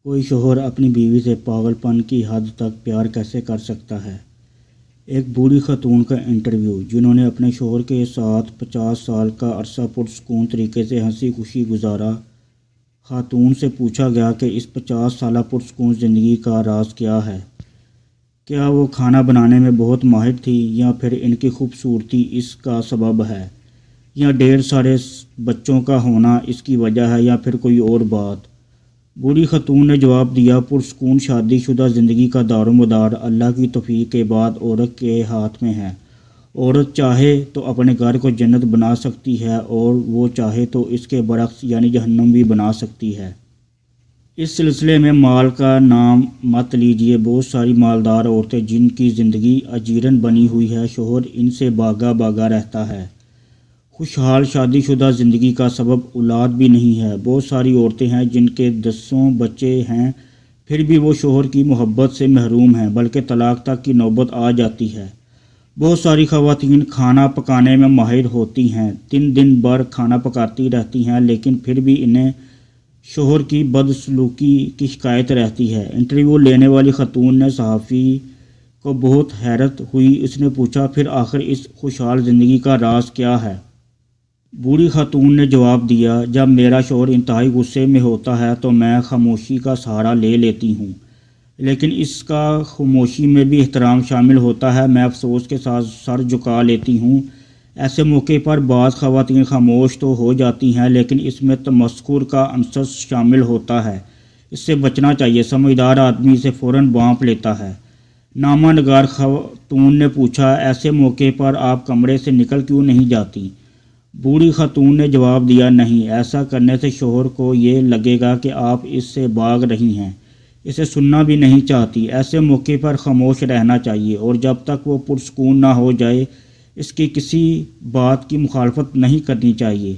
کوئی شوہر اپنی بیوی سے پاگل پن کی حد تک پیار کیسے کر سکتا ہے؟ ایک بوڑھی خاتون کا انٹرویو جنہوں نے اپنے شوہر کے ساتھ 50 سال کا عرصہ پرسکون طریقے سے ہنسی خوشی گزارا۔ خاتون سے پوچھا گیا کہ اس 50 سالہ پرسکون زندگی کا راز کیا ہے؟ کیا وہ کھانا بنانے میں بہت ماہر تھی یا پھر ان کی خوبصورتی اس کا سبب ہے، یا ڈھیر سارے بچوں کا ہونا اس کی وجہ ہے، یا پھر کوئی اور بات؟ بوڑھی خاتون نے جواب دیا، پرسکون شادی شدہ زندگی کا دار و مدار اللہ کی توفیق کے بعد عورت کے ہاتھ میں ہے۔ عورت چاہے تو اپنے گھر کو جنت بنا سکتی ہے اور وہ چاہے تو اس کے برعکس یعنی جہنم بھی بنا سکتی ہے۔ اس سلسلے میں مال کا نام مت لیجیے۔ بہت ساری مالدار عورتیں جن کی زندگی اجیرن بنی ہوئی ہے، شوہر ان سے بھاگا بھاگا رہتا ہے۔ خوشحال شادی شدہ زندگی کا سبب اولاد بھی نہیں ہے۔ بہت ساری عورتیں ہیں جن کے 10 بچے ہیں، پھر بھی وہ شوہر کی محبت سے محروم ہیں، بلکہ طلاق تک کی نوبت آ جاتی ہے۔ بہت ساری خواتین کھانا پکانے میں ماہر ہوتی ہیں، دن بھر کھانا پکاتی رہتی ہیں، لیکن پھر بھی انہیں شوہر کی بدسلوکی کی شکایت رہتی ہے۔ انٹرویو لینے والی خاتون نے صحافی کو بہت حیرت ہوئی۔ اس نے پوچھا، پھر آخر اس خوشحال زندگی کا راز کیا ہے؟ بوڑھی خاتون نے جواب دیا، جب میرا شوہر انتہائی غصے میں ہوتا ہے تو میں خاموشی کا سہارا لے لیتی ہوں، لیکن اس کا خاموشی میں بھی احترام شامل ہوتا ہے۔ میں افسوس کے ساتھ سر جھکا لیتی ہوں۔ ایسے موقع پر بعض خواتین خاموش تو ہو جاتی ہیں، لیکن اس میں تمسخر کا عنصر شامل ہوتا ہے۔ اس سے بچنا چاہیے۔ سمجھدار آدمی اسے فوراً بھانپ لیتا ہے۔ نامہ نگار خاتون نے پوچھا، ایسے موقع پر آپ کمرے سے نکل کیوں نہیں جاتی؟ بوڑھی خاتون نے جواب دیا، نہیں، ایسا کرنے سے شوہر کو یہ لگے گا کہ آپ اس سے بھاگ رہی ہیں، اسے سننا بھی نہیں چاہتی۔ ایسے موقع پر خاموش رہنا چاہیے اور جب تک وہ پرسکون نہ ہو جائے اس کی کسی بات کی مخالفت نہیں کرنی چاہیے۔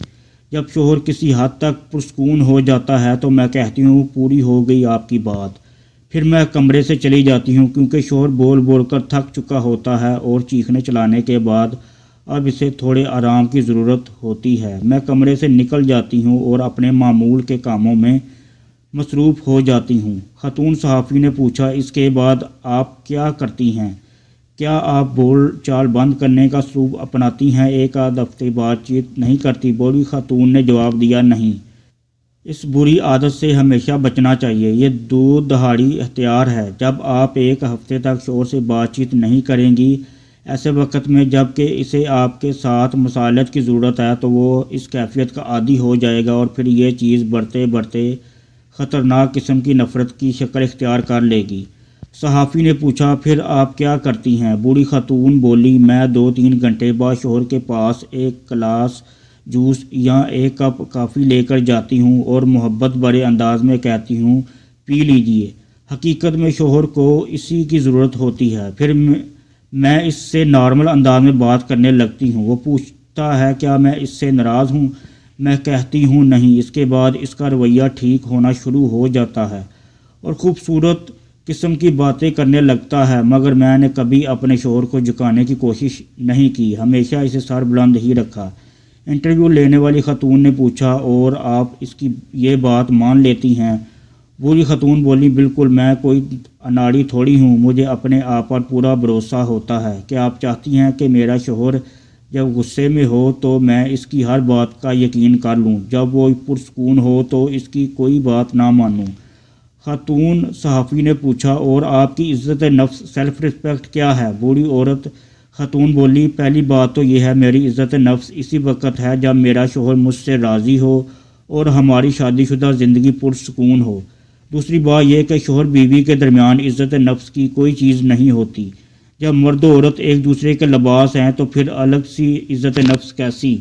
جب شوہر کسی حد تک پرسکون ہو جاتا ہے تو میں کہتی ہوں، پوری ہو گئی آپ کی بات، پھر میں کمرے سے چلی جاتی ہوں، کیونکہ شوہر بول بول کر تھک چکا ہوتا ہے اور چیخنے چلانے کے بعد اب اسے تھوڑے آرام کی ضرورت ہوتی ہے۔ میں کمرے سے نکل جاتی ہوں اور اپنے معمول کے کاموں میں مصروف ہو جاتی ہوں۔ خاتون صحافی نے پوچھا، اس کے بعد آپ کیا کرتی ہیں؟ کیا آپ بول چال بند کرنے کا اسلوب اپناتی ہیں، ایک آدھ ہفتے بات چیت نہیں کرتی؟ بوڑھی خاتون نے جواب دیا، نہیں، اس بری عادت سے ہمیشہ بچنا چاہیے۔ یہ دو دہاڑی اختیار ہے۔ جب آپ ایک ہفتے تک شوہر سے بات چیت نہیں کریں گی، ایسے وقت میں جب کہ اسے آپ کے ساتھ مصالحت کی ضرورت ہے، تو وہ اس کیفیت کا عادی ہو جائے گا اور پھر یہ چیز بڑھتے بڑھتے خطرناک قسم کی نفرت کی شکل اختیار کر لے گی۔ صحافی نے پوچھا، پھر آپ کیا کرتی ہیں؟ بوڑھی خاتون بولی، میں 2-3 گھنٹے بعد شوہر کے پاس ایک گلاس جوس یا ایک کپ کافی لے کر جاتی ہوں اور محبت بھرے انداز میں کہتی ہوں، پی لیجئے۔ حقیقت میں شوہر کو اسی کی ضرورت ہوتی ہے۔ پھر میں اس سے نارمل انداز میں بات کرنے لگتی ہوں۔ وہ پوچھتا ہے، کیا میں اس سے ناراض ہوں؟ میں کہتی ہوں، نہیں۔ اس کے بعد اس کا رویہ ٹھیک ہونا شروع ہو جاتا ہے اور خوبصورت قسم کی باتیں کرنے لگتا ہے، مگر میں نے کبھی اپنے شوہر کو جھکانے کی کوشش نہیں کی، ہمیشہ اسے سر بلند ہی رکھا۔ انٹرویو لینے والی خاتون نے پوچھا، اور آپ اس کی یہ بات مان لیتی ہیں؟ بوڑھی خاتون بولی، بالکل، میں کوئی اناڑی تھوڑی ہوں، مجھے اپنے آپ پر پورا بھروسہ ہوتا ہے۔ کیا آپ چاہتی ہیں کہ میرا شوہر جب غصے میں ہو تو میں اس کی ہر بات کا یقین کر لوں، جب وہ پرسکون ہو تو اس کی کوئی بات نہ مانوں؟ خاتون صحافی نے پوچھا، اور آپ کی عزت نفس سیلف ریسپیکٹ کیا ہے؟ بوڑھی عورت خاتون بولی، پہلی بات تو یہ ہے، میری عزت نفس اسی وقت ہے جب میرا شوہر مجھ سے راضی ہو اور ہماری شادی شدہ زندگی پرسکون ہو۔ دوسری بات یہ کہ شوہر بیوی کے درمیان عزت نفس کی کوئی چیز نہیں ہوتی۔ جب مرد و عورت ایک دوسرے کے لباس ہیں تو پھر الگ سی عزت نفس کیسی؟